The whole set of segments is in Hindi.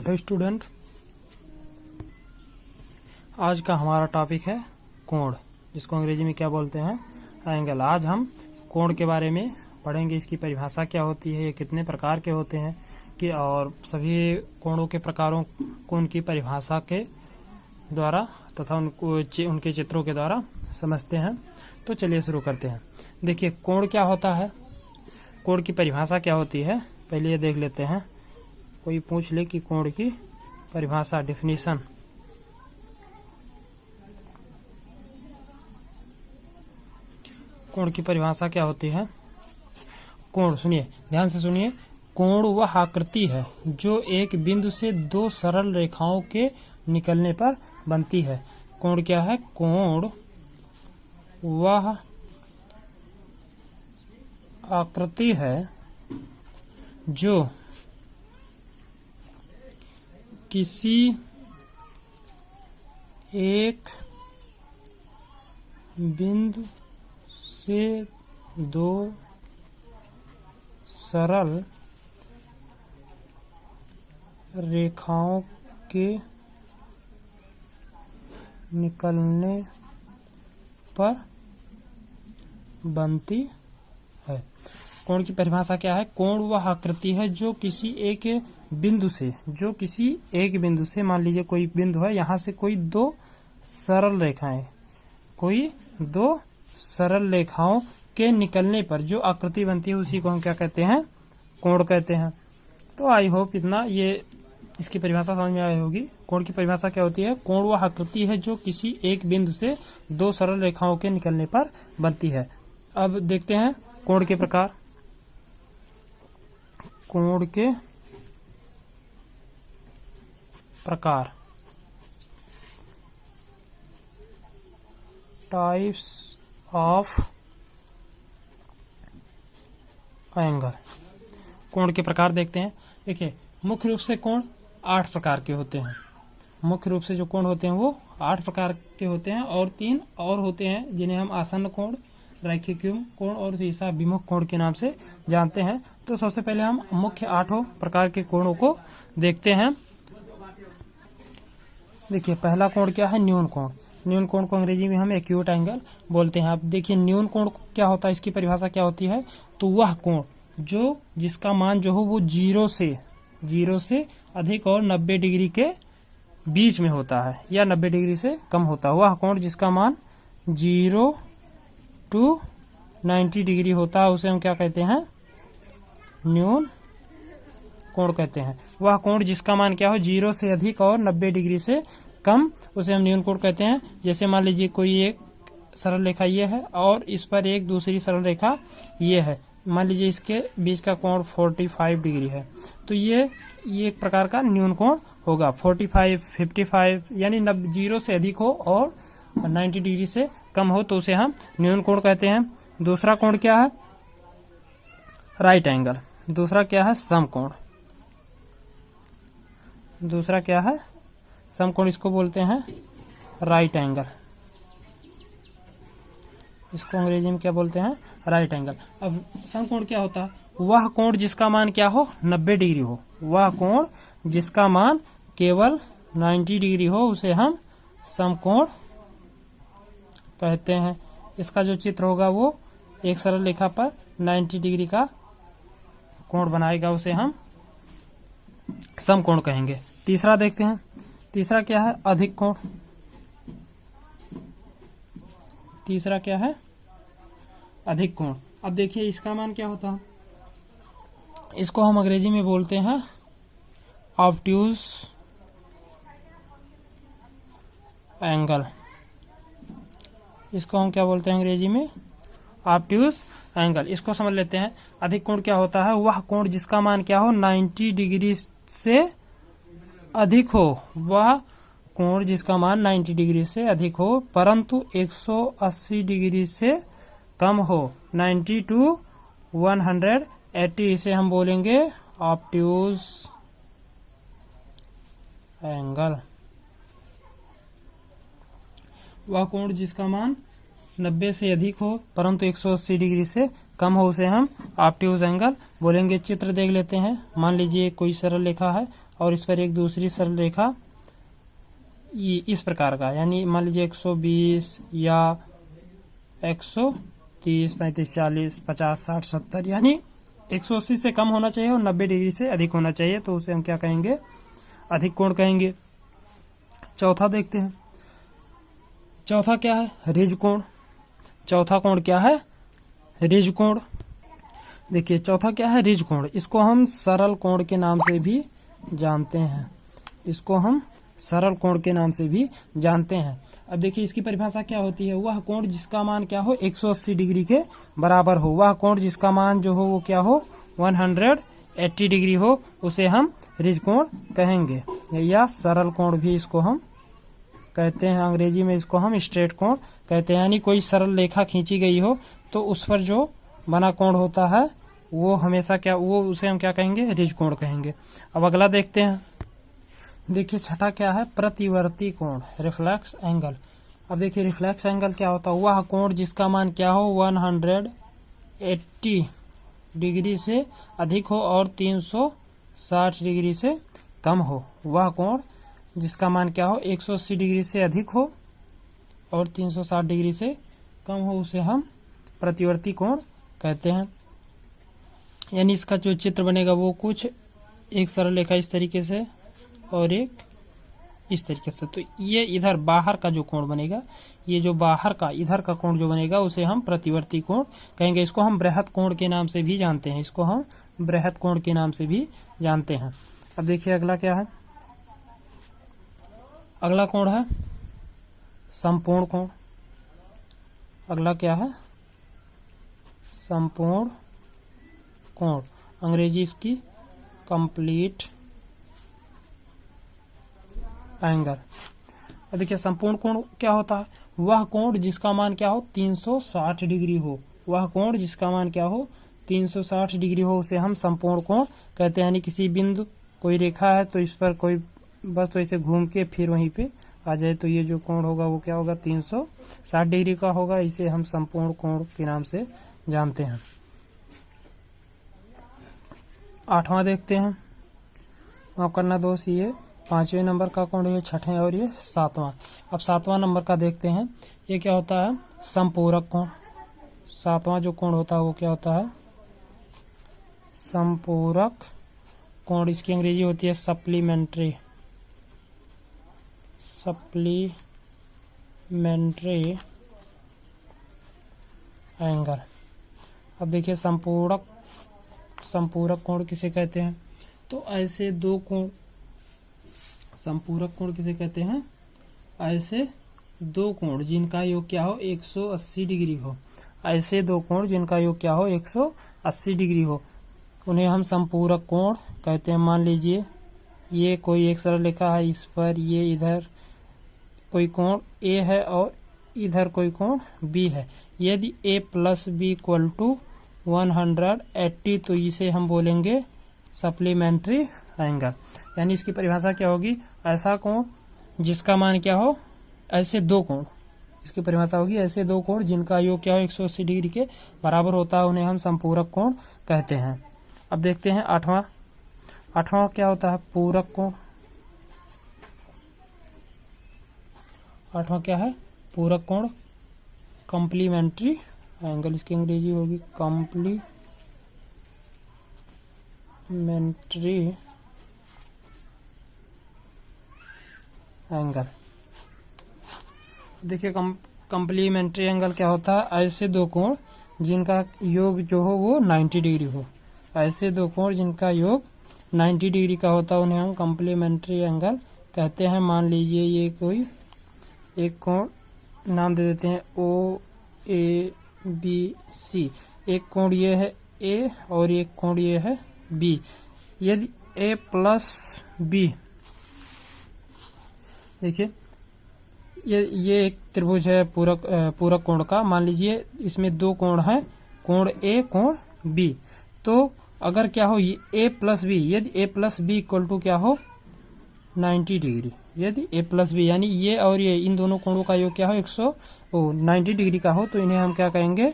हेलो स्टूडेंट, आज का हमारा टॉपिक है कोण, जिसको अंग्रेजी में क्या बोलते हैं, एंगल। आज हम कोण के बारे में पढ़ेंगे। इसकी परिभाषा क्या होती है, ये कितने प्रकार के होते हैं कि और सभी कोणों के प्रकारों को उनकी परिभाषा के द्वारा तथा उनके चित्रों के द्वारा समझते हैं। तो चलिए शुरू करते हैं। देखिए, कोण क्या होता है, कोण की परिभाषा क्या होती है, पहले ये देख लेते हैं। कोई पूछ ले कि कोण की परिभाषा, डेफिनेशन। कोण की परिभाषा क्या होती है। कोण, सुनिए, ध्यान से सुनिए। कोण वह आकृति है जो एक बिंदु से दो सरल रेखाओं के निकलने पर बनती है। कोण क्या है? कोण वह आकृति है जो किसी एक बिंदु से दो सरल रेखाओं के निकलने पर बनती है। कोण की परिभाषा क्या है? कोण वह आकृति है जो किसी एक बिंदु से, मान लीजिए कोई बिंदु है, यहाँ से कोई दो सरल रेखाओं के निकलने पर जो आकृति बनती है, उसी को हम क्या कहते हैं? कोण कहते हैं। तो आई होप इतना ये इसकी परिभाषा समझ में आई होगी। कोण की परिभाषा क्या होती है? कोण वह आकृति है जो किसी एक बिंदु से दो सरल रेखाओं के निकलने पर बनती है। अब देखते हैं कोण के प्रकार। कोण के प्रकार, टाइप्स ऑफ एंगल। कोण के प्रकार देखते हैं। देखिए, मुख्य रूप से कोण 8 प्रकार के होते हैं। मुख्य रूप से जो कोण होते हैं वो 8 प्रकार के होते हैं, और 3 और होते हैं जिन्हें हम आसन्न कोण, रैखिक कोण और ईसा विमुख कोण के नाम से जानते हैं। तो सबसे पहले हम मुख्य 8 प्रकार के कोणों को देखते हैं। देखिए, पहला कोण क्या है? न्यून कोण। न्यून कोण को अंग्रेजी में हम एक्यूट एंगल बोलते हैं। अब देखिए, न्यून कोण क्या होता है, इसकी परिभाषा क्या होती है? तो वह कोण जो जिसका मान जो हो वो 0 से अधिक और 90 डिग्री के बीच में होता है, या 90 डिग्री से कम होता है। वह कोण जिसका मान 0 to 90 डिग्री होता है, उसे हम क्या कहते हैं? न्यून कोण कहते हैं। वह कोण जिसका मान क्या हो? 0 से अधिक और 90 डिग्री से कम, उसे हम न्यून कोण कहते हैं। जैसे मान लीजिए कोई एक सरल रेखा ये है और इस पर एक दूसरी सरल रेखा ये है। मान लीजिए इसके बीच का कोण 45 डिग्री है, तो ये एक प्रकार का न्यून कोण होगा। 45, 55 यानी 0 से अधिक हो और 90 डिग्री से कम हो, तो उसे हम न्यून कोण कहते हैं। दूसरा कोण क्या है? Right angle. दूसरा क्या है? समकोण। दूसरा क्या है? समकोण। इसको बोलते हैं राइट एंगल। इसको अंग्रेजी में क्या बोलते हैं? Right angle. अब समकोण क्या होता है? वह कोण जिसका मान क्या हो? 90 डिग्री हो। वह कोण जिसका मान केवल 90 डिग्री हो, उसे हम समकोण कहते हैं। इसका जो चित्र होगा वो एक सरल रेखा पर 90 डिग्री का कोण बनाएगा, उसे हम समकोण कहेंगे। तीसरा देखते हैं। तीसरा क्या है? अधिक कोण। तीसरा क्या है? अधिक कोण। अब देखिए, इसका मान क्या होता है? इसको हम अंग्रेजी में बोलते हैं ऑब्ट्यूज एंगल। इसको हम क्या बोलते हैं अंग्रेजी में? Obtuse angle. इसको समझ लेते हैं। अधिक कोण क्या होता है? वह कोण जिसका मान क्या हो? 90 डिग्री से अधिक हो। वह कोण जिसका मान 90 डिग्री से अधिक हो, परंतु 180 डिग्री से कम हो। 90 to 180, इसे हम बोलेंगे ऑब्ट्यूज एंगल। वह कोण जिसका मान 90 से अधिक हो परंतु 180 डिग्री से कम हो, उसे हम ऑब्ट्यूज एंगल बोलेंगे। चित्र देख लेते हैं। मान लीजिए कोई सरल रेखा है और इस पर एक दूसरी सरल रेखा इस प्रकार का, यानी मान लीजिए 120 या 130, 35, 40, 50, 60, 70, यानी 180 से कम होना चाहिए और 90 डिग्री से अधिक होना चाहिए, तो उसे हम क्या कहेंगे, अधिक कोण कहेंगे। चौथा देखते हैं, चौथा क्या है, रिज कोण। चौथा कोण क्या है, रिज कोण। देखिए चौथा क्या है, रिज कोण। इसको हम सरल कोण के नाम से भी जानते हैं, इसको हम सरल कोण के नाम से भी जानते हैं। अब देखिए इसकी परिभाषा क्या होती है, वह कोण जिसका मान क्या हो 180 डिग्री के बराबर हो, वह कोण जिसका मान जो हो वो क्या हो 180 डिग्री हो, उसे हम रिज कोण कहेंगे, या सरल कोण भी इसको हम कहते हैं। अंग्रेजी में इसको हम स्ट्रेट कोण कहते हैं, यानी कोई सरल रेखा खींची गई हो तो उस पर जो बना कोण होता है वो हमेशा क्या, वो उसे हम क्या कहेंगे, रिज कोण कहेंगे। अब अगला देखते हैं, देखिए छठा क्या है, प्रतिवर्ती कोण, रिफ्लेक्स एंगल। अब देखिए रिफ्लेक्स एंगल क्या होता है, वह कोण जिसका मान क्या हो 180 डिग्री से अधिक हो और 360 डिग्री से कम हो। वह कोण जिसका मान क्या हो 180 डिग्री से अधिक हो और 360 डिग्री से कम हो, उसे हम प्रतिवर्ती कोण कहते हैं। यानी इसका जो चित्र बनेगा वो कुछ एक सरल रेखा इस तरीके से और एक इस तरीके से, तो ये इधर बाहर का जो कोण बनेगा, ये जो बाहर का इधर का कोण जो बनेगा उसे हम प्रतिवर्ती कोण कहेंगे। इसको हम बृहत कोण के नाम से भी जानते हैं, इसको हम बृहत कोण के नाम से भी जानते हैं। अब देखिए अगला क्या है, अगला कोण है समपूर्ण कोण। अगला क्या है, संपूर्ण कोण, अंग्रेजी इसकी कंप्लीट एंगल। देखिए संपूर्ण कोण क्या होता है, वह कोण जिसका मान क्या हो 360 डिग्री हो, वह कोण जिसका मान क्या हो 360 डिग्री हो, उसे हम संपूर्ण कोण कहते हैं। यानी किसी बिंदु कोई रेखा है तो इस पर कोई बस तो इसे घूम के फिर वहीं पे आ जाए, तो ये जो कोण होगा वो क्या होगा 360 डिग्री का होगा, इसे हम संपूर्ण कोण के नाम से जानते हैं। आठवां देखते हैं, माफ करना दोस्त, ये 5वें नंबर का कोण, ये छठे और ये 7वां। अब 7वां नंबर का देखते हैं, ये क्या होता है, संपूरक कोण। 7वां जो कोण होता है वो क्या होता है, संपूरक कोण। इसकी अंग्रेजी होती है सप्लीमेंट्री एंगल। अब देखिए संपूरक कोण किसे कहते हैं, तो ऐसे दो कोण, संपूरक कोण किसे कहते हैं, ऐसे दो कोण जिनका योग क्या हो 180 डिग्री हो, ऐसे दो कोण जिनका योग क्या हो 180 डिग्री हो, उन्हें हम संपूरक कोण कहते हैं। मान लीजिए ये कोई एक सरल रेखा है, इस पर ये इधर कोई कोण A है और इधर कोई कोण B है। यदि A plus B equal to 180 तो इसे हम बोलेंगे सप्लीमेंट्री एंगल। यानी इसकी परिभाषा क्या होगी, ऐसा कोण जिसका मान क्या हो, ऐसे दो कोण, इसकी परिभाषा होगी ऐसे दो कोण जिनका योग क्या हो 180 डिग्री के बराबर होता है, उन्हें हम संपूरक कोण कहते हैं। अब देखते हैं आठवां क्या होता है, पूरक कोण। आठवां क्या है, पूरक कोण, कॉम्प्लीमेंट्री एंगल। इसकी अंग्रेजी होगी कॉम्प्लीमेंट्री एंगल। देखिए कॉम्प्लीमेंट्री एंगल क्या होता है, ऐसे दो कोण जिनका योग जो हो वो 90 डिग्री हो, ऐसे दो कोण जिनका योग 90 डिग्री का होता है, उन्हें हम कॉम्प्लीमेंट्री एंगल कहते हैं। मान लीजिए ये कोई एक कोण नाम दे देते हैं OABC। एक कोण ये है A और एक कोण ये है B। यदि A प्लस B, देखिए ये एक त्रिभुज है पूरक कोण का। मान लीजिए इसमें दो कोण हैं, कोण A कोण B। तो अगर क्या हो ये A प्लस B, यदि A plus B equal to क्या हो 90 डिग्री, यदि A प्लस B यानी ये और ये इन दोनों कोणों का योग क्या हो 90 डिग्री का हो, तो इन्हें हम क्या कहेंगे,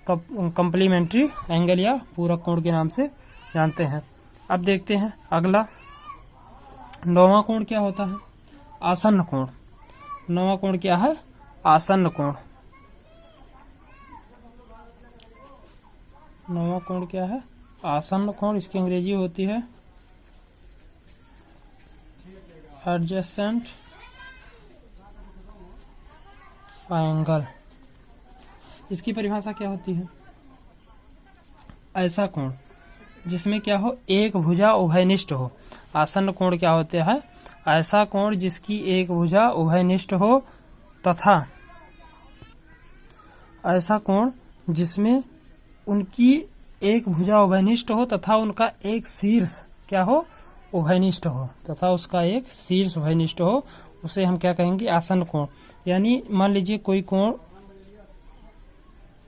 कॉम्प्लीमेंट्री एंगल या पूरक कोण के नाम से जानते हैं। अब देखते हैं नौवां कोण क्या होता है? आसन्न कोण। नौवां कोण क्या है? आसन्न कोण। नौवां कोण क्या है? आसन्न कोण। इसकी अंग्रेजी होती है एडजेसेंट एंगल। इसकी परिभाषा क्या होती है? ऐसा कोण जिसमें क्या हो? एक भुजा उभयनिष्ठ हो। आसन्न कोण क्या होते हैं? ऐसा कोण जिसकी एक भुजा उभयनिष्ठ हो तथा ऐसा कोण जिसमें उनकी एक भुजा उभयनिष्ठ हो तथा उनका एक शीर्ष क्या हो? उभयनिष्ठ हो तथा उसका एक शीर्ष उभयनिष्ठ हो, उसे हम क्या कहेंगे? आसन्न कोण। यानी मान लीजिए कोई कोण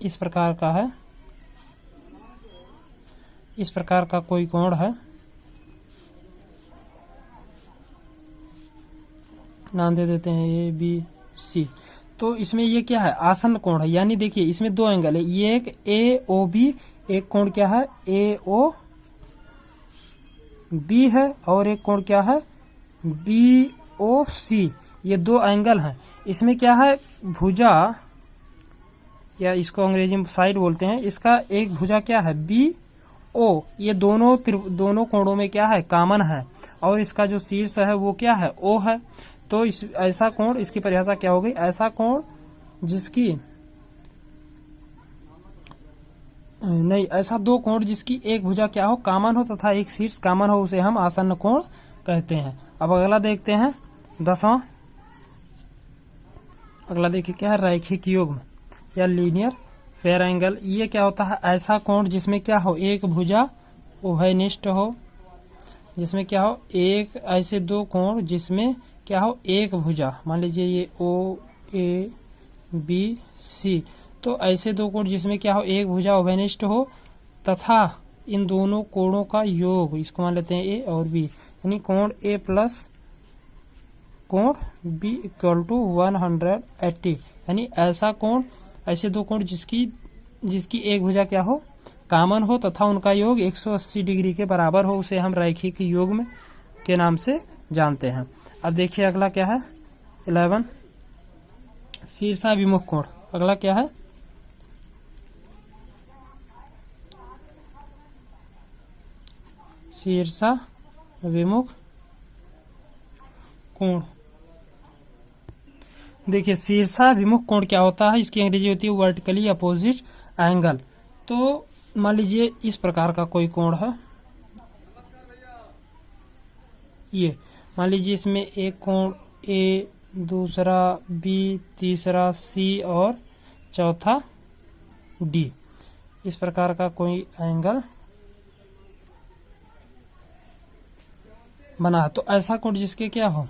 इस प्रकार का है, इस प्रकार का कोई कोण है, नाम दे देते हैं ए बी सी। तो इसमें ये क्या है? आसन्न कोण है। यानी देखिए इसमें दो एंगल है, ये एक ए ओ बी, एक कोण क्या है? ए ओ बी है, और एक कोण क्या है? बी ओ सी। ये दो एंगल हैं। इसमें क्या है? भुजा, या इसको अंग्रेजी में साइड बोलते हैं, इसका एक भुजा क्या है? B O. ये दोनों कोणों में क्या है? कॉमन है, और इसका जो शीर्ष है वो क्या है? ओ है। तो इस ऐसा कोण, इसकी परिभाषा क्या हो गई? ऐसा कोण जिसकी नहीं, ऐसा दो कोण जिसकी एक भुजा क्या हो? कॉमन हो तथा एक शीर्ष कॉमन हो, उसे हम आसन्न कोण कहते हैं। अब अगला देखते हैं 10वां। अगला देखिए क्या है? रैखिक युग्म या लीनियर फेयर एंगल। ये क्या होता है? ऐसा कोण जिसमें क्या हो? एक भुजा उभयनिष्ठ हो। जिसमें क्या हो? एक ऐसे दो कोण जिसमें क्या हो? एक भुजा, मान लीजिए ये ओ ए बी सी। तो ऐसे दो कोण जिसमें क्या हो? एक भुजा उभयनिष्ठ हो तथा इन दोनों कोणों का योग, इसको मान लेते हैं ए और बी, यानी कोण ए प्लस कोण बी इक्वल टू 180। यानी ऐसा कोण, ऐसे दो कोण जिसकी एक भुजा क्या हो? कॉमन हो तथा उनका योग 180 डिग्री के बराबर हो, उसे हम रैखिक युग्म के नाम से जानते हैं। अब देखिए अगला क्या है? 11 शीर्षाभिमुख कोण। अगला क्या है? शीर्षाभिमुख कोण। देखिए शीर्षाभिमुख कोण क्या होता है? इसकी अंग्रेजी होती है वर्टिकली अपोजिट एंगल। तो मान लीजिए इस प्रकार का कोई कोण है, ये मान लीजिए इसमें एक कोण ए, दूसरा बी, तीसरा सी और चौथा डी, इस प्रकार का कोई एंगल बना है। तो ऐसा कोण जिसके क्या हो?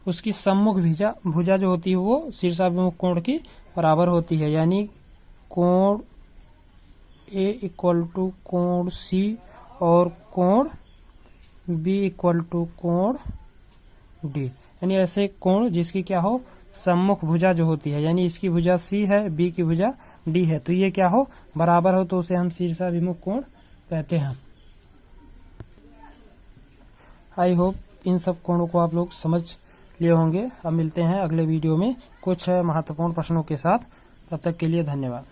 उसकी सम्मुख भुजा जो होती है वो शीर्षाभिमुख कोण की बराबर होती है। यानी कोण ए इक्वल टू कोण सी और कोण बी इक्वल टू कोण डी। यानी ऐसे कोण जिसकी क्या हो? सम्मुख भुजा जो होती है, यानी इसकी भुजा सी है, बी की भुजा डी है, तो ये क्या हो? बराबर हो, तो उसे हम शीर्षाभिमुख कोण कहते हैं। आई होप इन सब कोणों को आप लोग समझ लिए होंगे। अब मिलते हैं अगले वीडियो में कुछ महत्वपूर्ण प्रश्नों के साथ। तब तक के लिए धन्यवाद।